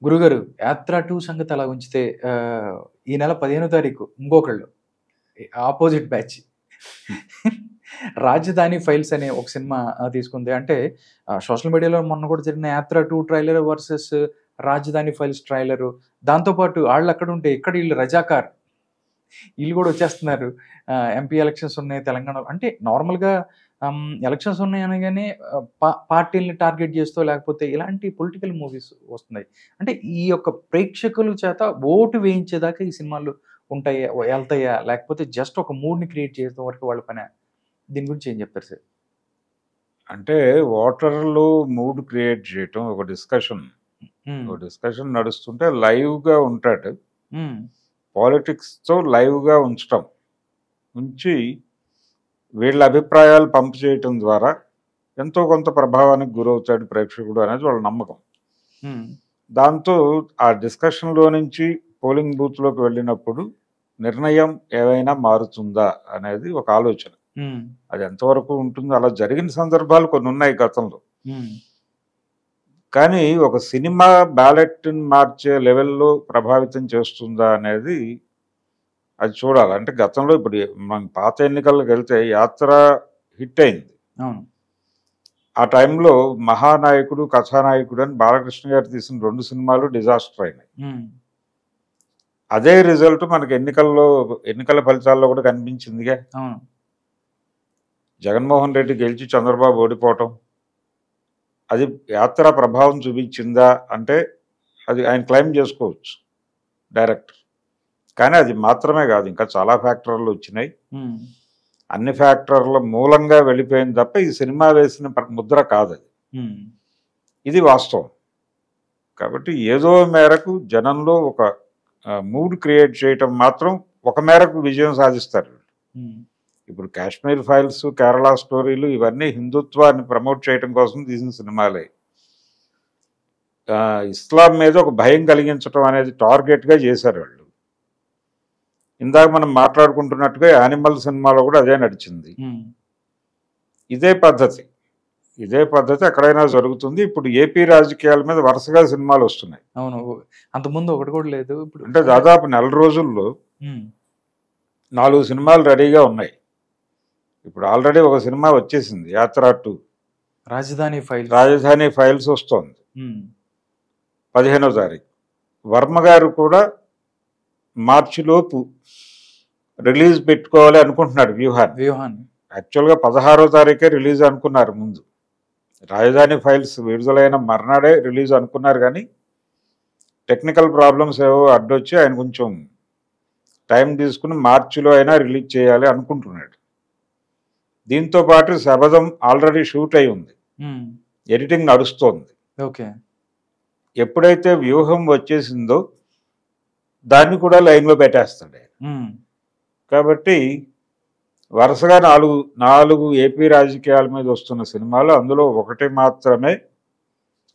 గురుగారు 'యాత్ర 2' సంగతి అలా ఉంచితే ఈ నెల 15వ తారీఖు ఇంకొకళ్ళు ఆపోజిట్ బ్యాచ్ 'రాజధాని ఫైల్స్' అనే ఒక సినిమా తీసుకుంది. అంటే సోషల్ మీడియాలో మొన్న కూడా జరిగిన 'యాత్ర 2' ట్రైలర్ వర్సెస్ 'రాజధాని ఫైల్స్' ట్రైలరు. దాంతో పాటు ఆళ్ళక్కడుంటే ఇక్కడ ఈళ్ళు రజాకార్. ఈళ్ళు గూడా వచ్చేస్తున్నారు. ఎంపీ ఎలక్షన్స్ ఉన్నాయి తెలంగాణలో. అంటే నార్మల్‌గా ఎలక్షన్స్ ఉన్నాయి అనగానే పార్టీలని టార్గెట్ చేస్తూ లేకపోతే ఇలాంటి పొలిటికల్ మూవీస్ వస్తున్నాయి. అంటే ఈ యొక్క ప్రేక్షకుల చేత ఓటు వేయించేదాకా ఈ సినిమాలు ఉంటాయా? ఎళ్తాయా? లేకపోతే జస్ట్ ఒక మూడ్‌ని క్రియేట్ చేయడం వరకు వాళ్ళ పనా? దీని గురించి ఏం చెప్తారు సార్? అంటే ఓటర్లు మూడ్ క్రియేట్ చేయటం ఒక డిస్కషన్. హ్మ్. ఒక డిస్కషన్ నడుస్తుంటే లైవ్‌గా ఉంటాడు. హ్మ్. పాలిటిక్స్‌తో లైవ్‌గా ఉంచటం. ఉంచి వీళ్ళ అభిప్రాయాలు పంప్ చేయటం ద్వారా ఎంతో కొంత ప్రభావానికి గురవుతాడు ప్రేక్షకుడు అనేది వాళ్ళ నమ్మకం. హ్మ్. దాంతో ఆ డిస్కషన్‌లో నుంచి పోలింగ్ బూత్‌లోకి వెళ్ళినప్పుడు నిర్ణయం ఏవైనా మారుతుందా అనేది ఒక ఆలోచన. హ్మ్. అది ఎంతవరకు ఉంటుందో అలా జరిగిన సందర్భాలు కొన్ని ఉన్నాయి గతంలో. హ్మ్. కానీ ఒక సినిమా బ్యాలెట్‌ని మార్చే లెవెల్‌లో ప్రభావితం చేస్తుందా అనేది అది చూడాలి. అంటే గతంలో ఇప్పుడు మనం పాత ఎన్నికలకు వెళ్తే 'యాత్ర' హిట్ అయింది. అవును. ఆ టైంలో 'మహానాయకుడు', 'కథానాయకుడు' అని బాలకృష్ణ గారు తీసిన 2 సినిమాలు డిజాస్టర్ అయినాయి. హ్మ్. అదే రిజల్ట్ మనకి ఎన్నికల ఫలితాల్లో కూడా కనిపించిందిగా. అవును. జగన్మోహన్ రెడ్డి గెలిచి చంద్రబాబు ఓడిపోవటం అది 'యాత్ర' ప్రభావం చూపించిందా అంటే అది ఆయన క్లెయిమ్ చేసుకోవచ్చు డైరెక్టర్. కానీ అది మాత్రమే కాదు, ఇంకా చాలా ఫ్యాక్టర్లు వచ్చినాయి. హ్మ్. అన్ని ఫ్యాక్టర్ల మూలంగా వెళ్ళిపోయింది తప్ప ఈ సినిమా వేసిన ముద్ర కాదు అది. హ్మ్. ఇది వాస్తవం. కాబట్టి ఏదో మేరకు జనంలో ఒక మూడ్ క్రియేట్ చేయటం మాత్రం ఒక మేరకు విజయం సాధిస్తారు. హ్మ్. ఇప్పుడు 'కాశ్మీర్ ఫైల్స్', 'కేరళ స్టోరీలు' ఇవన్నీ హిందుత్వాన్ని ప్రమోట్ చేయడం కోసం తీసిన సినిమాలే. ఇస్లాం మీద ఒక భయం కలిగించడం అనేది టార్గెట్గా చేశారు వాళ్ళు. ఇందాక మనం మాట్లాడుకుంటున్నట్టుగా 'యానిమల్' సినిమాలో కూడా అదే నడిచింది. హ్మ్. ఇదే పద్ధతి ఎక్కడైనా జరుగుతుంది. ఇప్పుడు ఏపీ రాజకీయాల మీద వరుసగా సినిమాలు వస్తున్నాయి. అవును. అంతకుముందు ఒకటి కూడా లేదు. ఇప్పుడు అంటే దాదాపు నెల రోజుల్లో హ్మ్. 4 సినిమాలు రెడీగా ఉన్నాయి. ఇప్పుడు ఆల్రెడీ ఒక సినిమా వచ్చేసింది 'యాత్ర 2'. 'రాజధాని ఫైల్స్ వస్తోంది హ్మ్. 15వ తారీఖు. వర్మ గారు కూడా మార్చిలోపు రిలీజ్ పెట్టుకోవాలి అనుకుంటున్నాడు వ్యూహాన్ని. యాక్చువల్గా 16వ తారీఖే రిలీజ్ అనుకున్నారు ముందు. 'రాజధాని ఫైల్స్' విడుదలైన మర్నాడే రిలీజ్ అనుకున్నారు, కానీ టెక్నికల్ ప్రాబ్లమ్స్ ఏవో అడ్డొచ్చి ఆయన కొంచెం టైం తీసుకుని మార్చిలో అయినా రిలీజ్ చేయాలి అనుకుంటున్నాడు. దీంతో పాటు 'శబదం' ఆల్రెడీ షూట్ అయి ఉంది, ఎడిటింగ్ నడుస్తోంది. ఓకే. ఎప్పుడైతే వ్యూహం వచ్చేసిందో దాన్ని కూడా లైన్లో పెట్టేస్తాడు ఆయన. కాబట్టి వరుసగా నాలుగు ఏపీ రాజకీయాల మీద వస్తున్న సినిమాలు, అందులో ఒకటి మాత్రమే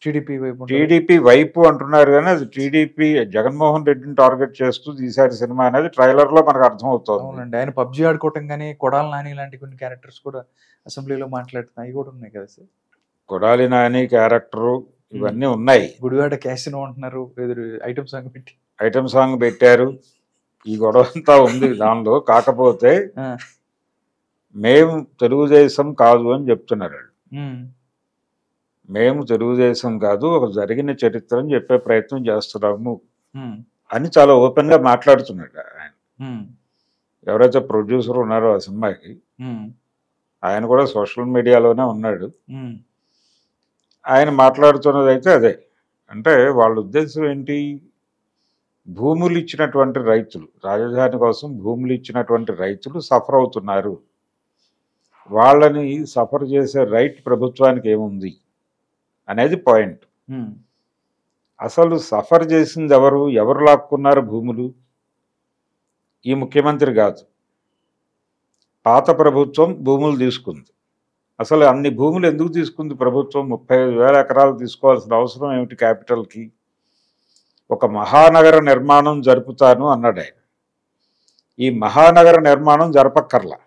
టీడీపీ వైపు అంటున్నారు, కానీ అది టీడీపీ జగన్మోహన్ రెడ్డిని టార్గెట్ చేస్తూ తీసారి సినిమా అనేది ట్రైలర్ లో మనకు అర్థం అవుతుంది. అవునండి, ఆయన పబ్జీ ఆడుకోవటం కానీ కొడాలి నాని లాంటి కొన్ని క్యారెక్టర్స్ కూడా అసెంబ్లీలో మాట్లాడుతున్నాయి కూడా ఉన్నాయి కదా సార్. కొడాలి నాని క్యారెక్టరు ఇవన్నీ ఉన్నాయి. గుడివాడ క్యాసినో అంటున్నారు, ఐటమ్ సాంగ్ పెట్టారు. ఈ గొడవ అంతా ఉంది దానిలో. కాకపోతే మేము తెలుగుదేశం కాదు అని చెప్తున్నారు. మేము తెలుగుదేశం కాదు, ఒక జరిగిన చరిత్రని చెప్పే ప్రయత్నం చేస్తున్నాము అని చాలా ఓపెన్ గా మాట్లాడుతున్నాడు ఆయన. ఎవరైతే ప్రొడ్యూసర్ ఉన్నారో ఆ సినిమాకి ఆయన కూడా సోషల్ మీడియాలోనే ఉన్నాడు. ఆయన మాట్లాడుతున్నది అయితే అదే. అంటే వాళ్ళ ఉద్దేశం ఏంటి, భూములు ఇచ్చినటువంటి రైతులు, రాజధాని కోసం భూములు ఇచ్చినటువంటి రైతులు సఫర్ అవుతున్నారు, వాళ్ళని సఫర్ చేసే రైట్ ప్రభుత్వానికి ఏముంది అనేది పాయింట్. అసలు సఫర్ చేసింది ఎవరు లాక్కున్నారు భూములు? ఈ ముఖ్యమంత్రి కాదు, పాత ప్రభుత్వం భూములు తీసుకుంది. అసలు అన్ని భూములు ఎందుకు తీసుకుంది ప్రభుత్వం? 35,000 ఎకరాలు తీసుకోవాల్సిన అవసరం ఏమిటి క్యాపిటల్కి? ఒక మహానగర నిర్మాణం జరుపుతాను అన్నాడు ఆయన. ఈ మహానగర నిర్మాణం జరపక్కర్లా,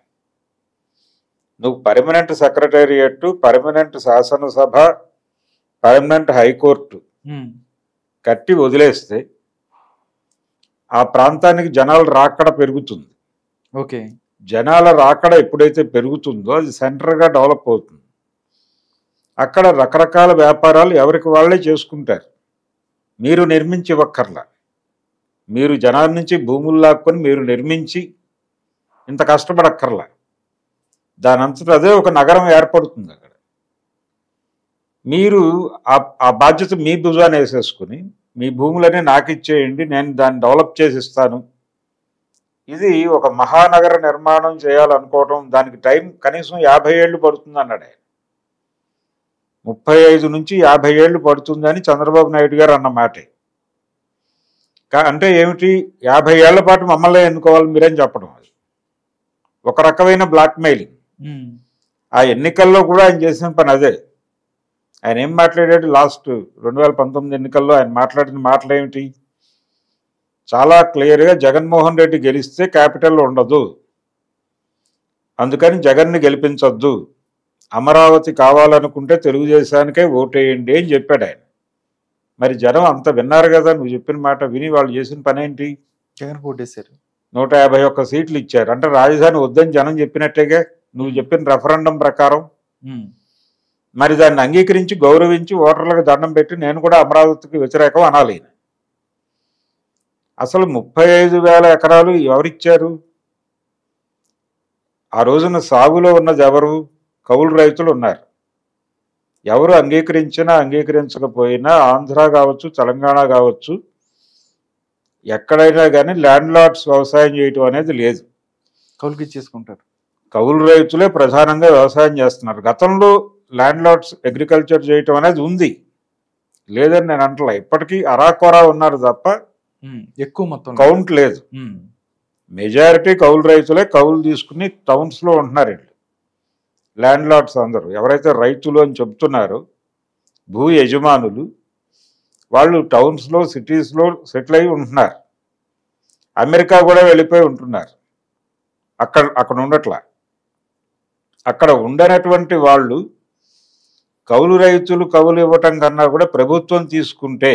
నువ్వు పర్మనెంట్ సెక్రటేరియట్, పర్మనెంట్ శాసనసభ, పర్మనెంట్ హైకోర్టు కట్టి వదిలేస్తే ఆ ప్రాంతానికి జనాల రాకడ పెరుగుతుంది. ఓకే. జనాల రాకడ ఎప్పుడైతే పెరుగుతుందో అది సెంటర్గా డెవలప్ అవుతుంది. అక్కడ రకరకాల వ్యాపారాలు ఎవరికి వాళ్ళే చేసుకుంటారు. మీరు నిర్మించి ఇవ్వక్కర్లా. మీరు జనాల నుంచి భూములు లాక్కొని మీరు నిర్మించి ఇంత కష్టపడక్కర్లా. దానంతట అదే ఒక నగరం ఏర్పడుతుంది అక్కడ. మీరు ఆ బాధ్యత మీ భుజాన్ని వేసేసుకుని మీ భూములనే నాకు ఇచ్చేయండి, నేను దాన్ని డెవలప్ చేసి ఇస్తాను. ఇది ఒక మహానగర నిర్మాణం చేయాలనుకోవటం, దానికి టైం కనీసం 50 ఏళ్ళు పడుతుంది అన్నాడు ఆయన. 35 నుంచి 50 ఏళ్ళు పడుతుందని చంద్రబాబు నాయుడు గారు అన్న మాటే. అంటే ఏమిటి, 50 ఏళ్ల పాటు మమ్మల్ని ఎన్నుకోవాలి మీరేం చెప్పడం. అది ఒక రకమైన బ్లాక్మెయిలింగ్. ఆ ఎన్నికల్లో కూడా ఆయన చేసిన పని అదే. ఆయన ఏం మాట్లాడాడు లాస్ట్ 2019 ఎన్నికల్లో ఆయన మాట్లాడిన మాటలు ఏమిటి, చాలా క్లియర్గా జగన్మోహన్ రెడ్డి గెలిస్తే క్యాపిటల్ ఉండదు, అందుకని జగన్ని గెలిపించొద్దు, అమరావతి కావాలనుకుంటే తెలుగుదేశానికే ఓటేయండి అని చెప్పాడు ఆయన. మరి జనం అంత విన్నారు కదా, నువ్వు చెప్పిన మాట విని వాళ్ళు చేసిన పని ఏంటి, జగన్ ఓటేశారు. 151 సీట్లు ఇచ్చారు. అంటే రాజధాని వద్దని జనం చెప్పినట్టేగా నువ్వు చెప్పిన రెఫరెండం ప్రకారం. మరి దాన్ని అంగీకరించి గౌరవించి ఓటర్లకు దండం పెట్టి నేను కూడా అమరావతికి వ్యతిరేకం అనాలి. అసలు 35,000 ఎకరాలు ఎవరిచ్చారు? ఆ రోజున సాగులో ఉన్నది ఎవరు? కౌలు రైతులు ఉన్నారు. ఎవరు అంగీకరించినా అంగీకరించకపోయినా ఆంధ్ర కావచ్చు, తెలంగాణ కావచ్చు, ఎక్కడైనా కానీ ల్యాండ్ లార్డ్స్ వ్యవసాయం చేయటం అనేది లేదు. కౌలుకి ఇచ్చేసుకుంటారు. కౌలు రైతులే ప్రధానంగా వ్యవసాయం చేస్తున్నారు. గతంలో ల్యాండ్ లార్డ్స్ అగ్రికల్చర్ చేయటం అనేది ఉంది, లేదని నేను అంటలా. ఇప్పటికీ అరాకొరా ఉన్నారు తప్ప ఎక్కువ మొత్తం కౌంట్ లేదు. మెజారిటీ కౌలు రైతులే కౌలు తీసుకుని టౌన్స్ లో ఉంటున్నారు. వీళ్ళు ల్యాండ్ లార్డ్స్ అందరూ ఎవరైతే రైతులు అని చెప్తున్నారో భూ యజమానులు, వాళ్ళు టౌన్స్ లో సిటీస్ లో సెటిల్ అయి ఉంటున్నారు. అమెరికా కూడా వెళ్ళిపోయి ఉంటున్నారు. అక్కడ ఉండట్లా. అక్కడ ఉండనటువంటి వాళ్ళు కౌలు రైతులు కౌలు ఇవ్వటం కన్నా కూడా ప్రభుత్వం తీసుకుంటే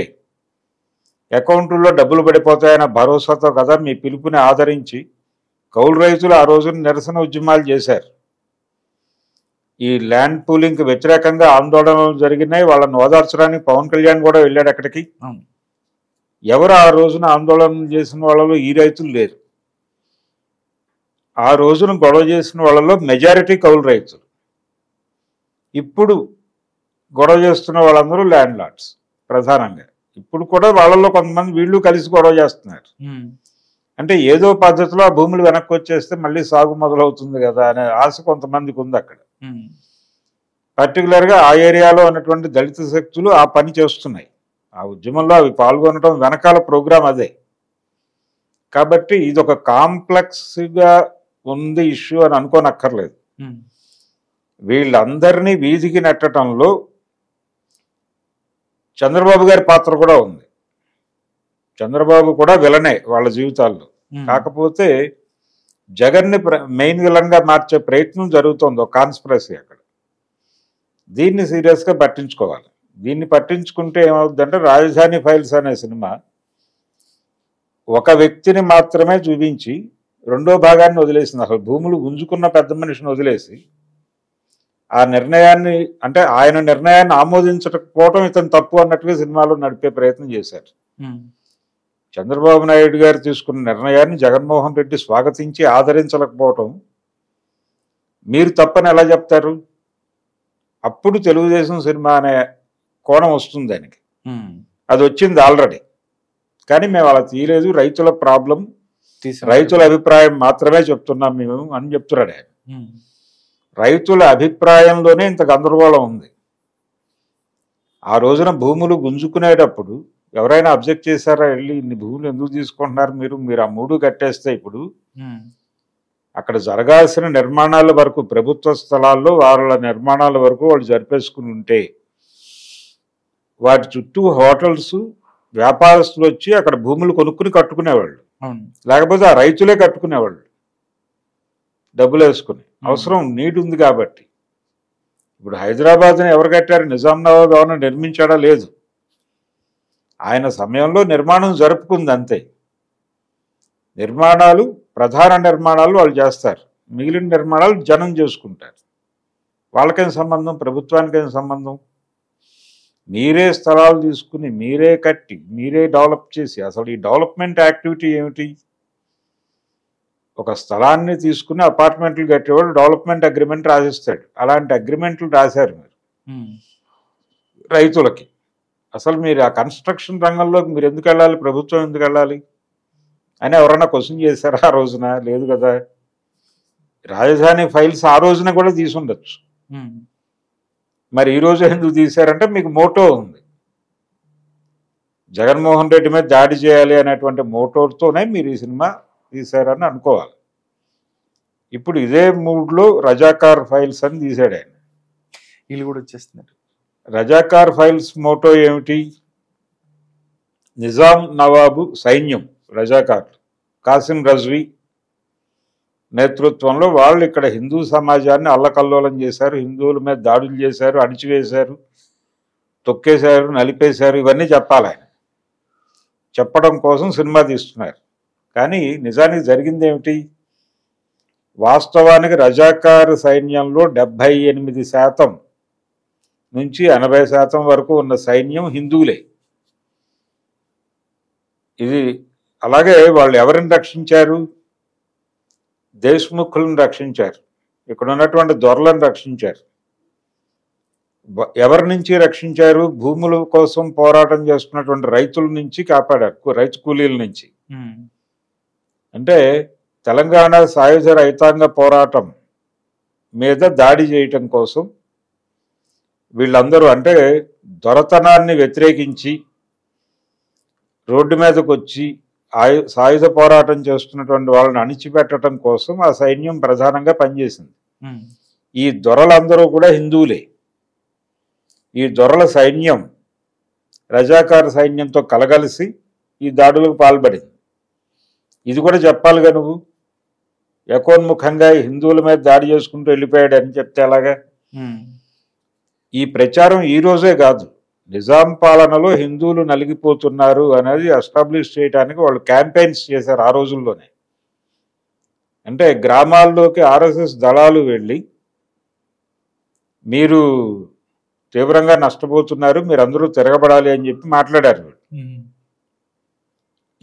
అకౌంట్లో డబ్బులు పడిపోతాయన్న భరోసాతో కదా మీ పిలుపుని ఆదరించి కౌలు రైతులు ఆ రోజున నిరసన ఉద్యమాలు చేశారు. ఈ ల్యాండ్ పూలింగ్కి వ్యతిరేకంగా ఆందోళనలు జరిగినాయి. వాళ్ళని ఓదార్చడానికి పవన్ కళ్యాణ్ కూడా వెళ్ళాడు అక్కడికి. ఎవరు ఆ రోజున ఆందోళన చేసిన వాళ్ళలో ఈ రైతులు లేరు. ఆ రోజున గొడవ చేసిన వాళ్ళలో మెజారిటీ కౌలు రైతులు. ఇప్పుడు గొడవ చేస్తున్న వాళ్ళందరూ ల్యాండ్ లార్డ్స్ ప్రధానంగా. ఇప్పుడు కూడా వాళ్ళల్లో కొంతమంది వీళ్ళు కలిసి గొడవ చేస్తున్నారు. అంటే ఏదో పద్ధతిలో ఆ భూములు వెనక్కి వచ్చేస్తే మళ్ళీ సాగు మొదలవుతుంది కదా అనే ఆశ కొంతమందికి ఉంది అక్కడ. పర్టికులర్గా ఆ ఏరియాలో ఉన్నటువంటి దళిత శక్తులు ఆ పని చేస్తున్నాయి. ఆ ఉద్యమంలో అవి పాల్గొనడం వెనకాల ప్రోగ్రాం అదే. కాబట్టి ఇది ఒక కాంప్లెక్స్గా ఉంది ఇష్యూ అని అనుకోనక్కర్లేదు. వీళ్ళందరినీ వీధికి నెట్టడంలో చంద్రబాబు గారి పాత్ర కూడా ఉంది. చంద్రబాబు కూడా విలనే వాళ్ళ జీవితాల్లో. కాకపోతే జగన్ని మెయిన్ విలన్ గా మార్చే ప్రయత్నం జరుగుతుంది, ఒక కాన్స్పిరసీ అక్కడ. దీన్ని సీరియస్గా పట్టించుకోవాలి. దీన్ని పట్టించుకుంటే ఏమవుతుందంటే రాజధాని ఫైల్స్ అనే సినిమా ఒక వ్యక్తిని మాత్రమే చూపించి రెండో భాగాన్ని వదిలేసింది. అసలు భూములు గుంజుకున్న పెద్ద మనిషిని వదిలేసి ఆ నిర్ణయాన్ని, అంటే ఆయన నిర్ణయాన్ని ఆమోదించకపోవటం ఇతను తప్పు అన్నట్టుగా సినిమాలో నడిపే ప్రయత్నం చేశారు. చంద్రబాబు నాయుడు గారు తీసుకున్న నిర్ణయాన్ని జగన్మోహన్ రెడ్డి స్వాగతించి ఆదరించలేకపోవటం మీరు తప్పని ఎలా చెప్తారు? అప్పుడు తెలుగుదేశం సినిమా అనే కోణం వస్తుంది దానికి. అది వచ్చింది ఆల్రెడీ, కానీ మేము అలా తీయలేదు. రైతుల ప్రాబ్లం, రైతుల అభిప్రాయం మాత్రమే చెప్తున్నాం మేము అని చెప్తున్నాడు ఆయన. రైతుల అభిప్రాయంలోనే ఇంత గందరగోళం ఉంది. ఆ రోజున భూములు గుంజుకునేటప్పుడు ఎవరైనా అబ్జెక్ట్ చేశారా? వెళ్ళి ఇన్ని భూములు ఎందుకు తీసుకుంటున్నారు మీరు ఆ 3 కట్టేస్తే ఇప్పుడు అక్కడ జరగాల్సిన నిర్మాణాల వరకు, ప్రభుత్వ స్థలాల్లో వాళ్ళ నిర్మాణాల వరకు వాళ్ళు జరిపేసుకుని ఉంటే వాటి చుట్టూ హోటల్స్, వ్యాపారస్తులు వచ్చి అక్కడ భూములు కొనుక్కుని కట్టుకునేవాళ్ళు. లేకపోతే ఆ రైతులే కట్టుకునేవాళ్ళు డబ్బులు వేసుకుని. అవసరం నీడ్ ఉంది కాబట్టి. ఇప్పుడు హైదరాబాద్ని ఎవరు కట్టారు? నిజాం నవాబ్ ఏమైనా నిర్మించాడా? లేదు. ఆయన సమయంలో నిర్మాణం జరుపుకుంది అంతే. నిర్మాణాలు, ప్రధాన నిర్మాణాలు వాళ్ళు చేస్తారు, మిగిలిన నిర్మాణాలు జనం చేసుకుంటారు. వాళ్ళకేం సంబంధం, ప్రభుత్వానికేం సంబంధం? మీరే స్థలాలు తీసుకుని, మీరే కట్టి, మీరే డెవలప్ చేసి, అసలు ఈ డెవలప్మెంట్ యాక్టివిటీ ఏమిటి? ఒక స్థలాన్ని తీసుకుని అపార్ట్మెంట్లు కట్టేవాడు డెవలప్మెంట్ అగ్రిమెంట్ రాసిస్తాడు. అలాంటి అగ్రిమెంట్లు రాశారు మీరు రైతులకి. అసలు మీరు ఆ కన్స్ట్రక్షన్ రంగంలోకి మీరు ఎందుకు వెళ్ళాలి, ప్రభుత్వం ఎందుకు వెళ్ళాలి అని ఎవరైనా క్వశ్చన్ చేశారా ఆ రోజున? లేదు కదా. రాజధాని ఫైల్స్ ఆ రోజున కూడా తీసుండొచ్చు. మరి ఈ రోజు ఎందుకు తీశారంటే మీకు మోటో ఉంది, జగన్మోహన్ రెడ్డి మీద దాడి చేయాలి అనేటువంటి మోటోతోనే మీరు ఈ సినిమా తీశారని అనుకోవాలి. ఇప్పుడు ఇదే మూడ్లో రజాకార్ ఫైల్స్ అని తీశాడు ఆయన. వీళ్ళు కూడా వచ్చేస్తున్నారు. రజాకార్ ఫైల్స్ మోటో ఏమిటి? నిజాం నవాబు సైన్యం రజాకార్లు, కాసిం రజ్వీ నేతృత్వంలో వాళ్ళు ఇక్కడ హిందూ సమాజాన్ని అల్లకల్లోలం చేశారు, హిందువుల మీద దాడులు చేశారు, అణిచివేశారు, తొక్కేశారు, నలిపేశారు. ఇవన్నీ చెప్పాలి ఆయన. చెప్పడం కోసం సినిమా తీస్తున్నారు. కానీ నిజానికి జరిగింది ఏమిటి? వాస్తవానికి రజాకార్ సైన్యంలో 78% నుంచి 80% వరకు ఉన్న సైన్యం హిందువులే. ఇది అలాగే వాళ్ళు ఎవరిని రక్షించారు? దేశ్ముఖులను రక్షించారు, ఇక్కడ ఉన్నటువంటి దొరలను రక్షించారు. ఎవరి నుంచి రక్షించారు? భూముల కోసం పోరాటం చేస్తున్నటువంటి రైతుల నుంచి కాపాడారు, రైతు కూలీల నుంచి. అంటే తెలంగాణ సాయుధ రైతాంగ పోరాటం మీద దాడి చేయటం కోసం వీళ్ళందరూ, అంటే దొరతనాన్ని వ్యతిరేకించి రోడ్డు మీదకి వచ్చి సాయుధ పోరాటం చేస్తున్నటువంటి వాళ్ళని అణిచిపెట్టడం కోసం ఆ సైన్యం ప్రధానంగా పనిచేసింది. ఈ దొరలందరూ కూడా హిందువులే. ఈ దొరల సైన్యం రజాకార్ సైన్యంతో కలగలిసి ఈ దాడులకు పాల్పడింది. ఇది కూడా చెప్పాలిగా నువ్వు. ఏకోన్ముఖంగా హిందువుల మీద దాడి చేసుకుంటూ వెళ్ళిపోయాడు అని చెప్తే ఎలాగా? ఈ ప్రచారం ఈ రోజే కాదు, నిజాం పాలనలో హిందువులు నలిగిపోతున్నారు అనేది ఎస్టాబ్లిష్ చేయడానికి వాళ్ళు క్యాంపెయిన్స్ చేశారు ఆ రోజుల్లోనే. అంటే గ్రామాల్లోకి ఆర్ఎస్ఎస్ దళాలు వెళ్ళి మీరు తీవ్రంగా నష్టపోతున్నారు, మీరందరూ తిరగబడాలి అని చెప్పి మాట్లాడారు.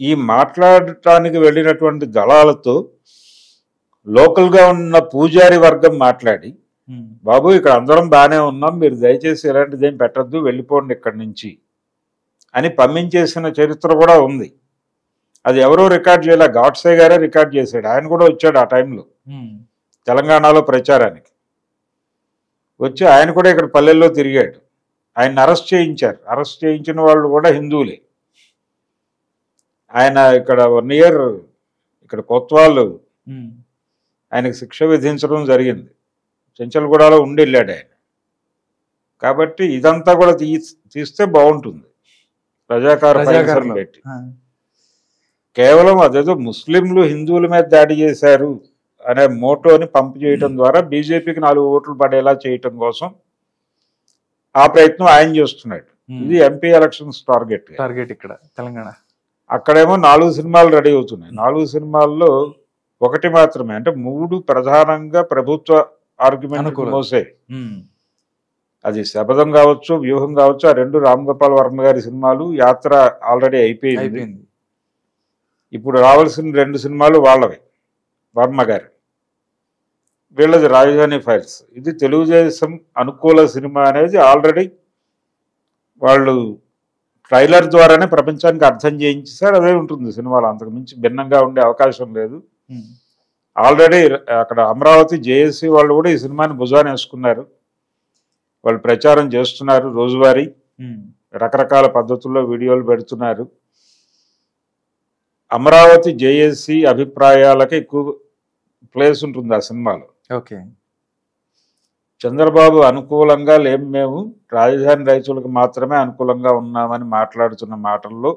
ఈ మాట్లాడటానికి వెళ్ళినటువంటి దళాలతో లోకల్గా ఉన్న పూజారి వర్గం మాట్లాడి, బాబు ఇక్కడ అందరం బాగానే ఉన్నాం, మీరు దయచేసి ఇలాంటిదేం పెట్టద్దు, వెళ్ళిపోండి ఇక్కడి నుంచి అని పంపించేసిన చరిత్ర కూడా ఉంది. అది ఎవరో రికార్డ్ చేయాల, గాడ్సే గారే రికార్డ్ చేశాడు. ఆయన కూడా వచ్చాడు ఆ టైంలో తెలంగాణలో ప్రచారానికి. వచ్చి ఆయన కూడా ఇక్కడ పల్లెల్లో తిరిగాడు. ఆయన అరెస్ట్ చేయించారు. అరెస్ట్ చేయించిన వాళ్ళు కూడా హిందువులే. ఆయన ఇక్కడ 1 year ఇక్కడ కొత్వాళ్ళు ఆయనకు శిక్ష విధించడం జరిగింది. చెంచల్గూడలో ఉండి వెళ్ళాడు ఆయన. కాబట్టి ఇదంతా కూడా తీస్తే బాగుంటుంది. రజాకార్ ఫైల్స్ పెట్టి కేవలం అదేదో ముస్లింలు హిందువుల మీద దాడి చేశారు అనే మోటోని పంపు చేయడం ద్వారా బీజేపీకి 4 ఓట్లు పడేలా చేయటం కోసం ఆ ప్రయత్నం ఆయన చేస్తున్నాడు. ఇది ఎంపీ ఎలక్షన్స్ టార్గెట్ ఇక్కడ తెలంగాణ. అక్కడేమో 4 సినిమాలు రెడీ అవుతున్నాయి. 4 సినిమాల్లో ఒకటి మాత్రమే, అంటే 3 ప్రధానంగా ప్రభుత్వ ఆర్గ్యుమెంట్ మోసే. అది శపథం కావచ్చు, వ్యూహం కావచ్చు. ఆ 2 రామ్ గోపాల్ వర్మ గారి సినిమాలు. యాత్ర ఆల్రెడీ అయిపోయింది. ఇప్పుడు రావాల్సిన 2 సినిమాలు వాళ్ళవి, వర్మ గారి. వీళ్ళది రాజధాని ఫైల్స్. ఇది తెలుగుదేశం అనుకూల సినిమా అనేది ఆల్రెడీ వాళ్ళు ట్రైలర్ ద్వారానే ప్రపంచానికి అర్థం చేయించారు. అదే ఉంటుంది సినిమాలో, అంతకు మించి భిన్నంగా ఉండే అవకాశం లేదు. ఆల్రెడీ అక్కడ అమరావతి జేఏసీ వాళ్ళు కూడా ఈ సినిమాని భుజాన్ని వేసుకున్నారు. వాళ్ళు ప్రచారం చేస్తున్నారు రోజువారీ, రకరకాల పద్ధతుల్లో వీడియోలు పెడుతున్నారు. అమరావతి జేఏసీ అభిప్రాయాలకి ఎక్కువ ప్లేస్ ఉంటుంది ఆ సినిమాలో. ఓకే, చంద్రబాబు అనుకూలంగా లేం, మేము రాజధాని రైతులకు మాత్రమే అనుకూలంగా ఉన్నామని మాట్లాడుతున్న మాటల్లో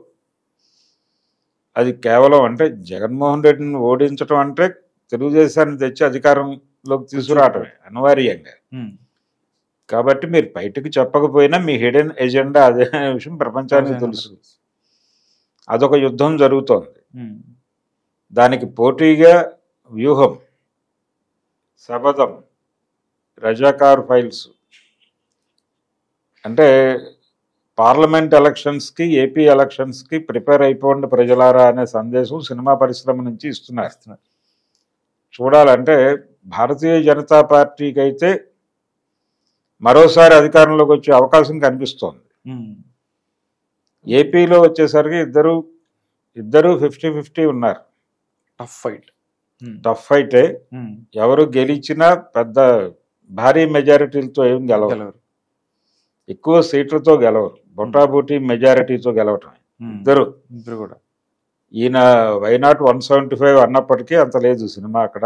అది కేవలం, అంటే జగన్మోహన్ రెడ్డిని ఓడించడం అంటే తెలుగుదేశాన్ని తెచ్చి అధికారంలోకి తీసుకురావటమే అనివార్యంగా. కాబట్టి మీరు బయటకు చెప్పకపోయినా మీ హిడెన్ ఎజెండా అదే విషయం ప్రపంచానికి తెలుసు. అదొక యుద్ధం జరుగుతోంది. దానికి పోటీగా వ్యూహం, శబదం, రజాకార్ ఫైల్స్. అంటే పార్లమెంట్ ఎలక్షన్స్కి, ఏపీ ఎలక్షన్స్కి ప్రిపేర్ అయిపోండి ప్రజలారా అనే సందేశం సినిమా పరిశ్రమ నుంచి ఇస్తున్నారు. చూడాలంటే భారతీయ జనతా పార్టీకి అయితే మరోసారి అధికారంలోకి వచ్చే అవకాశం కనిపిస్తోంది. ఏపీలో వచ్చేసరికి ఇద్దరు 50-50 ఉన్నారు. టఫ్ ఫైటే. ఎవరు గెలిచినా పెద్ద భారీ మెజారిటీలతో ఏం గెలవరు, ఎక్కువ సీట్లతో గెలవరు, బొటాబోటీ మెజారిటీతో గెలవటం ఇద్దరు కూడా. ఈయన వైనాట్ 175 అన్నప్పటికీ అంత లేదు సినిమా. అక్కడ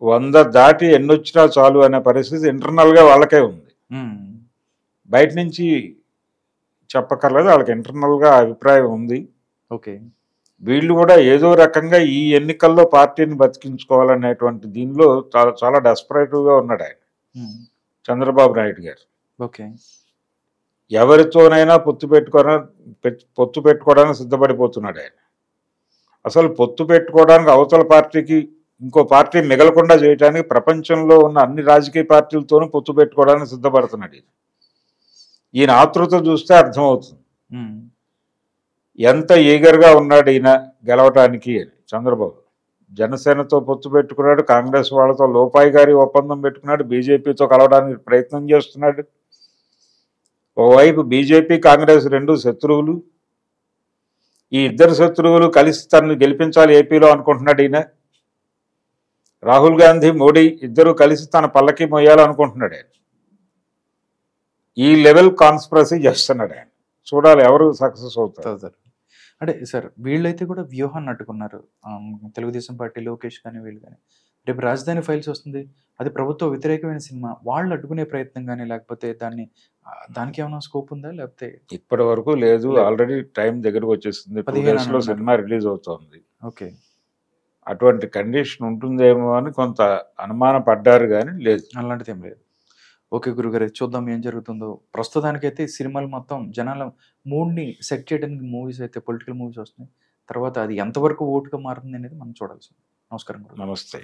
100 దాటి ఎన్నొచ్చినా చాలు అనే పరిస్థితి ఇంటర్నల్గా వాళ్ళకే ఉంది. బయట నుంచి చెప్పక్కర్లేదు, వాళ్ళకి ఇంటర్నల్గా అభిప్రాయం ఉంది. ఓకే, వీళ్ళు కూడా ఏదో రకంగా ఈ ఎన్నికల్లో పార్టీని బతికించుకోవాలనేటువంటి దీనిలో చాలా చాలా డెస్పరేటివ్గా ఉన్నాడు ఆయన, చంద్రబాబు నాయుడు గారు. ఓకే, ఎవరితోనైనా పొత్తు పెట్టుకోవడానికి సిద్ధపడిపోతున్నాడు ఆయన. అసలు పొత్తు పెట్టుకోవడానికి అవతల పార్టీకి ఇంకో పార్టీ మిగలకుండా చేయడానికి ప్రపంచంలో ఉన్న అన్ని రాజకీయ పార్టీలతోనూ పొత్తు పెట్టుకోవడానికి సిద్ధపడుతున్నాడు ఈయన ఆతృత చూస్తే అర్థమవుతుంది ఎంత ఈగర్గా ఉన్నాడు ఈయన గెలవటానికి అని. చంద్రబాబు జనసేనతో పొత్తు పెట్టుకున్నాడు, కాంగ్రెస్ వాళ్ళతో లోపాయి గారి ఒప్పందం పెట్టుకున్నాడు, బీజేపీతో కలవడానికి ప్రయత్నం చేస్తున్నాడు. ఓవైపు బీజేపీ, కాంగ్రెస్ రెండు శత్రువులు. ఈ ఇద్దరు శత్రువులు కలిసి తనను గెలిపించాలి ఏపీలో అనుకుంటున్నాడు ఈయన. రాహుల్ గాంధీ, మోడీ ఇద్దరు కలిసి తన పల్లకి మోయాలనుకుంటున్నాడు ఆయన. ఈ లెవెల్ కాన్స్పిరసీ చేస్తున్నాడు ఆయన. చూడాలి ఎవరు సక్సెస్ అవుతారు. అంటే సార్ వీళ్ళైతే కూడా వ్యూహాన్ని అట్టుకున్నారు, తెలుగుదేశం పార్టీ లోకేష్ కానీ వీళ్ళు కానీ. రేపు రాజధాని ఫైల్స్ వస్తుంది, అది ప్రభుత్వ వ్యతిరేకమైన సినిమా, వాళ్ళు అడ్డుకునే ప్రయత్నం కానీ లేకపోతే దానికి ఏమైనా స్కోప్ ఉందా? లేకపోతే ఇప్పటి వరకు లేదు. ఆల్రెడీ టైం దగ్గరకు వచ్చేస్తుంది, 2 days లో సినిమా రిలీజ్ అవుతోంది. ఓకే, అటువంటి కండిషన్ ఉంటుందేమో అని కొంత అనుమానం పడ్డారు, కానీ లేదు, అలాంటిది ఏం లేదు. ఓకే గురుగారు, చూద్దాం ఏం జరుగుతుందో. ప్రస్తుతానికైతే సినిమాలు మొత్తం జనాల మూడ్ని సెట్ చేయడానికి మూవీస్ అయితే పొలిటికల్ మూవీస్ వస్తున్నాయి. తర్వాత అది ఎంతవరకు ఓటుగా మారుతుంది అనేది మనం చూడాల్సింది. నమస్కారం. నమస్తే.